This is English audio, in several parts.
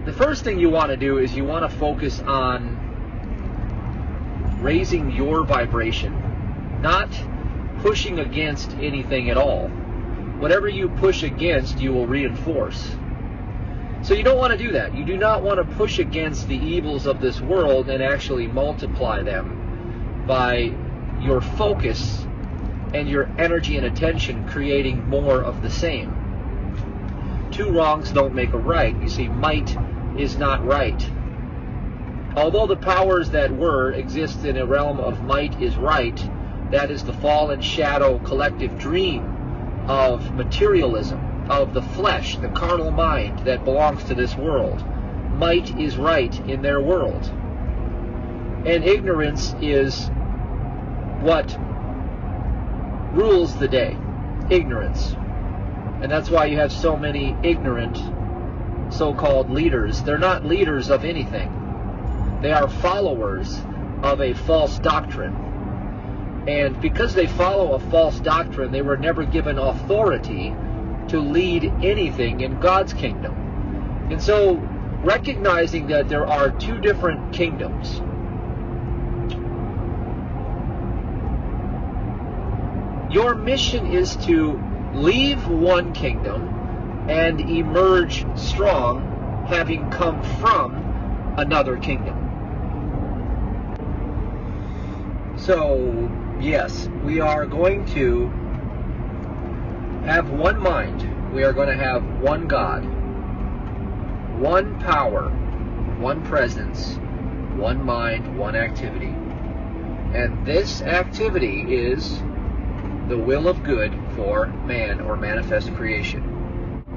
the first thing you want to do is you want to focus on raising your vibration, not pushing against anything at all. Whatever you push against, you will reinforce. So you don't want to do that. You do not want to push against the evils of this world and actually multiply them by your focus and your energy and attention creating more of the same. Two wrongs don't make a right. You see, might is not right. Although the powers that were exist in a realm of might is right, that is the fallen shadow collective dream of materialism, of the flesh, the carnal mind that belongs to this world. Might is right in their world. And ignorance is what rules the day. Ignorance. And that's why you have so many ignorant so-called leaders. They're not leaders of anything. They are followers of a false doctrine. And because they follow a false doctrine, they were never given authority to lead anything in God's kingdom. And so, recognizing that there are two different kingdoms, your mission is to leave one kingdom and emerge strong, having come from another kingdom. So, yes, we are going to have one mind. We are going to have one God, one power, one presence, one mind, one activity. And this activity is the will of good for man, or manifest creation.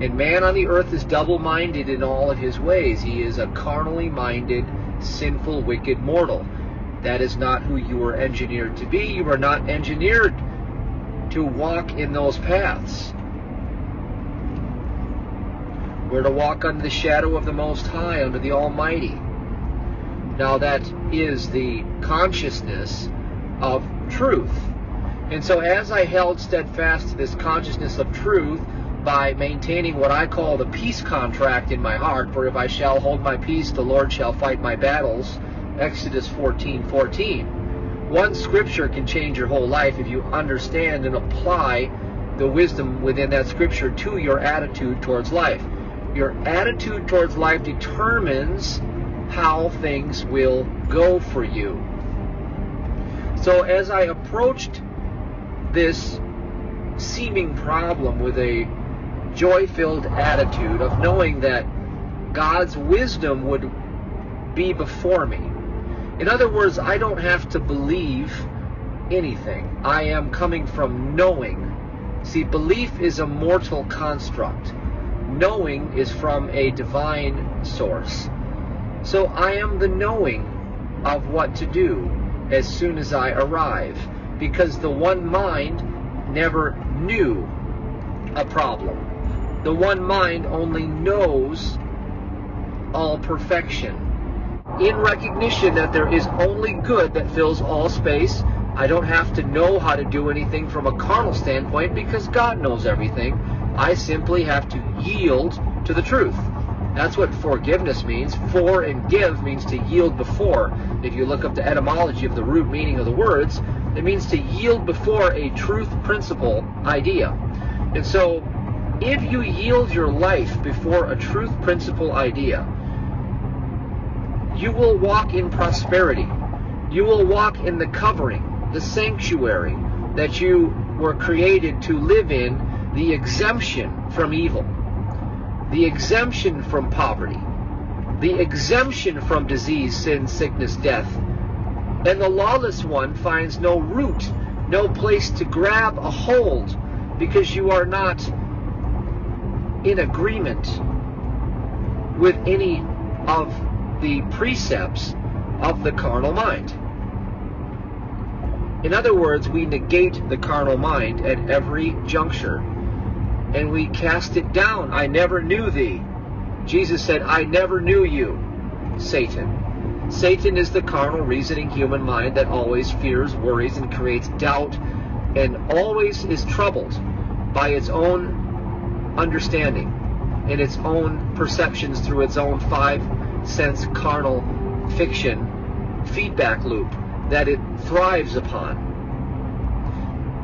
And man on the earth is double-minded in all of his ways. He is a carnally minded, sinful, wicked mortal. That is not who you were engineered to be. You are not engineered to walk in those paths. We're to walk under the shadow of the Most High, under the Almighty. Now that is the consciousness of truth. And so as I held steadfast to this consciousness of truth by maintaining what I call the peace contract in my heart, for if I shall hold my peace, the Lord shall fight my battles, Exodus 14:14. One scripture can change your whole life if you understand and apply the wisdom within that scripture to your attitude towards life. Your attitude towards life determines how things will go for you. So as I approached this seeming problem with a joy-filled attitude of knowing that God's wisdom would be before me. In other words, I don't have to believe anything. I am coming from knowing. See, belief is a mortal construct. Knowing is from a divine source. So I am the knowing of what to do as soon as I arrive, because the one mind never knew a problem. The one mind only knows all perfection. In recognition that there is only good that fills all space, I don't have to know how to do anything from a carnal standpoint because God knows everything. I simply have to yield to the truth. That's what forgiveness means. For and give means to yield before. If you look up the etymology of the root meaning of the words, it means to yield before a truth principle idea. And so, if you yield your life before a truth principle idea, you will walk in prosperity. You will walk in the covering, the sanctuary that you were created to live in, the exemption from evil, the exemption from poverty, the exemption from disease, sin, sickness, death. And the lawless one finds no root, no place to grab a hold, because you are not in agreement with any of the precepts of the carnal mind. In other words, we negate the carnal mind at every juncture, and we cast it down. I never knew thee. Jesus said, I never knew you, Satan. Satan is the carnal, reasoning human mind that always fears, worries, and creates doubt, and always is troubled by its own understanding. and its own perceptions through its own five-sense carnal fiction feedback loop that it thrives upon.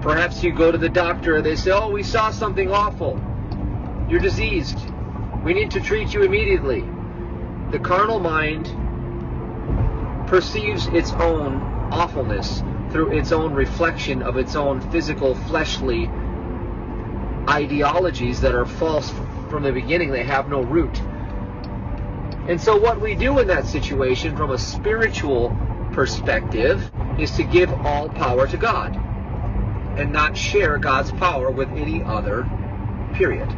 Perhaps you go to the doctor and they say, oh, we saw something awful. You're diseased. We need to treat you immediately. The carnal mind perceives its own awfulness through its own reflection of its own physical, fleshly ideologies that are false from the beginning. They have no root. And so what we do in that situation from a spiritual perspective is to give all power to God and not share God's power with any other, period.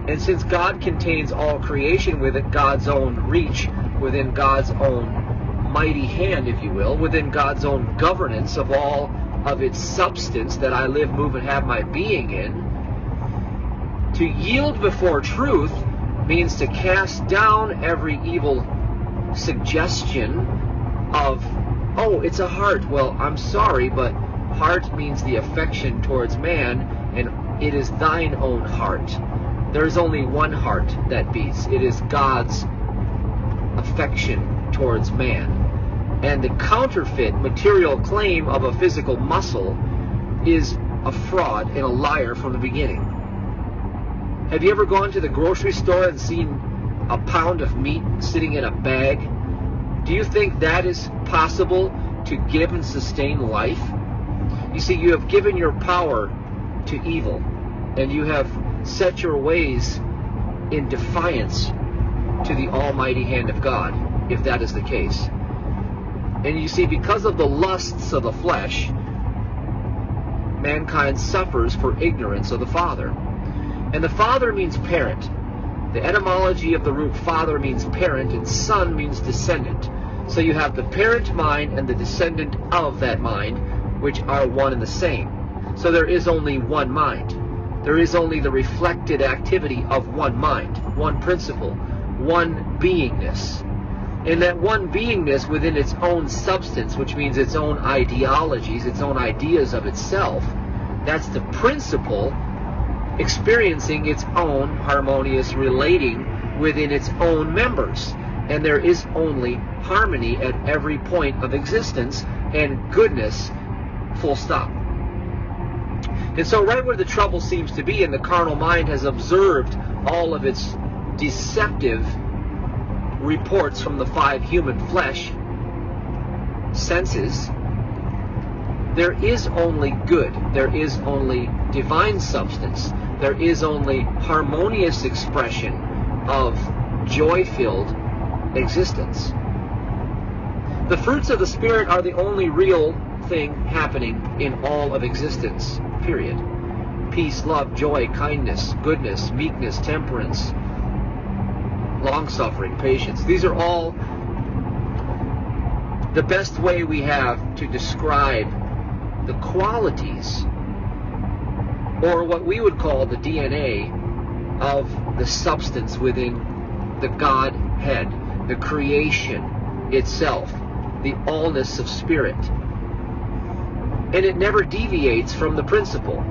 And since God contains all creation within God's own reach, within God's own mighty hand, if you will, within God's own governance of all of its substance that I live, move, and have my being in, to yield before truth means to cast down every evil suggestion of, oh, it's a heart. Well, I'm sorry, but heart means the affection towards man, and it is thine own heart. There is only one heart that beats. It is God's affection towards man. And the counterfeit material claim of a physical muscle is a fraud and a liar from the beginning. Have you ever gone to the grocery store and seen a pound of meat sitting in a bag? Do you think that is possible to give and sustain life? You see, you have given your power to evil, and you have set your ways in defiance to the almighty hand of God, if that is the case. And you see, because of the lusts of the flesh, mankind suffers for ignorance of the Father. And the Father means parent. The etymology of the root father means parent, and son means descendant. So you have the parent mind and the descendant of that mind, which are one and the same. So there is only one mind. There is only the reflected activity of one mind, one principle, one beingness. And that one beingness within its own substance, which means its own ideologies, its own ideas of itself, that's the principle experiencing its own harmonious relating within its own members. And there is only harmony at every point of existence and goodness, full stop. And so right where the trouble seems to be, and the carnal mind has observed all of its deceptive reports from the five human flesh senses, there is only good. There is only divine substance. There is only harmonious expression of joy-filled existence. The fruits of the Spirit are the only real thing happening in all of existence, period. Peace, love, joy, kindness, goodness, meekness, temperance, long-suffering, patience. These are all the best way we have to describe the qualities, or what we would call the DNA of the substance within the Godhead, the creation itself, the allness of spirit. And it never deviates from the principle.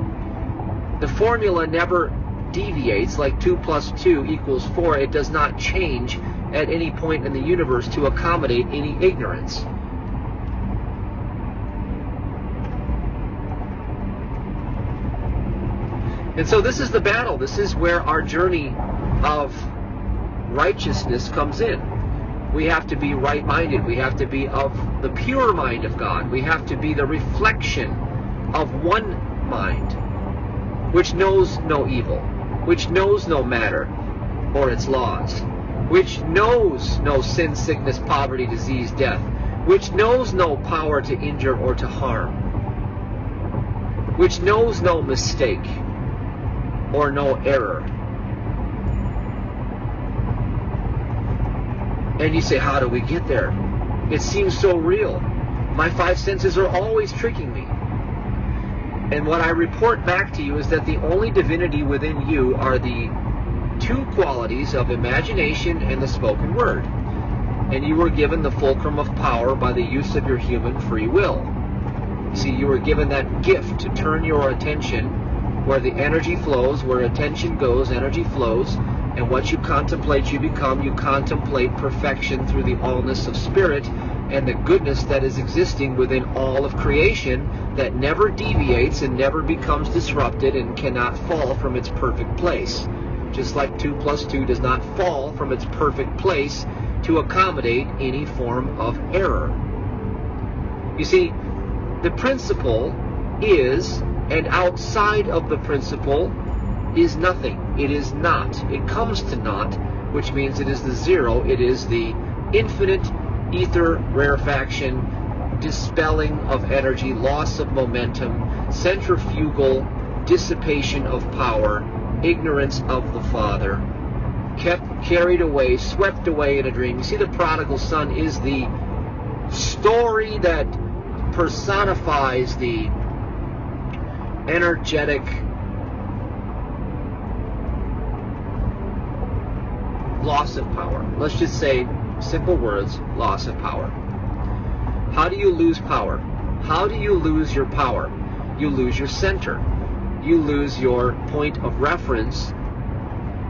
The formula never deviates, like 2 plus 2 equals 4. It does not change at any point in the universe to accommodate any ignorance. And so this is the battle. This is where our journey of righteousness comes in. We have to be right-minded. We have to be of the pure mind of God. We have to be the reflection of one mind, which knows no evil, which knows no matter or its laws, which knows no sin, sickness, poverty, disease, death, which knows no power to injure or to harm, which knows no mistake or no error. And you say, how do we get there? It seems so real. My five senses are always tricking me. And what I report back to you is that the only divinity within you are the two qualities of imagination and the spoken word. And you were given the fulcrum of power by the use of your human free will. See, you were given that gift to turn your attention where the energy flows, where attention goes, energy flows, And what you contemplate, you become. You contemplate perfection through the allness of spirit and the goodness that is existing within all of creation, that never deviates and never becomes disrupted and cannot fall from its perfect place. Just like 2 plus 2 does not fall from its perfect place to accommodate any form of error. You see, the principle is, and outside of the principle is nothing. It is not. It comes to naught, which means it is the zero. It is the infinite ether rarefaction, dispelling of energy, loss of momentum, centrifugal dissipation of power, ignorance of the Father, kept carried away, swept away in a dream. You see, the prodigal son is the story that personifies the energetic loss of power. Let's just say, simple words, loss of power. How do you lose power? How do you lose your power? You lose your center. You lose your point of reference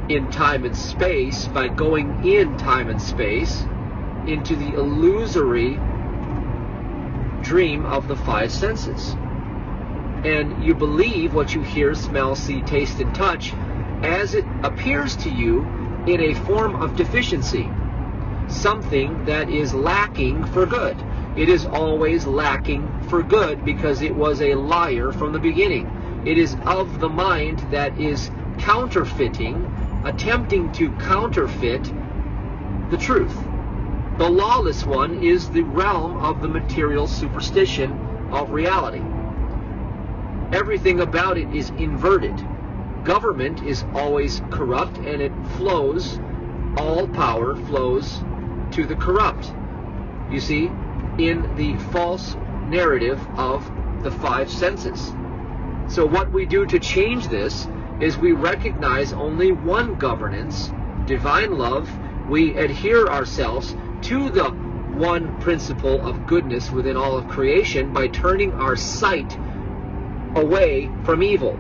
in time and space by going in time and space into the illusory dream of the 5 senses. And you believe what you hear, smell, see, taste, and touch as it appears to you in a form of deficiency, something that is lacking for good. It is always lacking for good because it was a liar from the beginning. It is of the mind that is counterfeiting, attempting to counterfeit the truth. The lawless one is the realm of the material superstition of reality. Everything about it is inverted. Government is always corrupt, and it flows, all power flows to the corrupt. You see, in the false narrative of the 5 senses. So what we do to change this is we recognize only one governance, divine love. We adhere ourselves to the one principle of goodness within all of creation by turning our sight away from evil.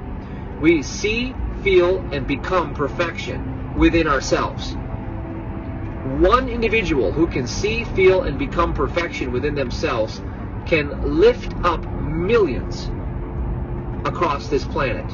We see, feel, and become perfection within ourselves. One individual who can see, feel, and become perfection within themselves can lift up millions across this planet.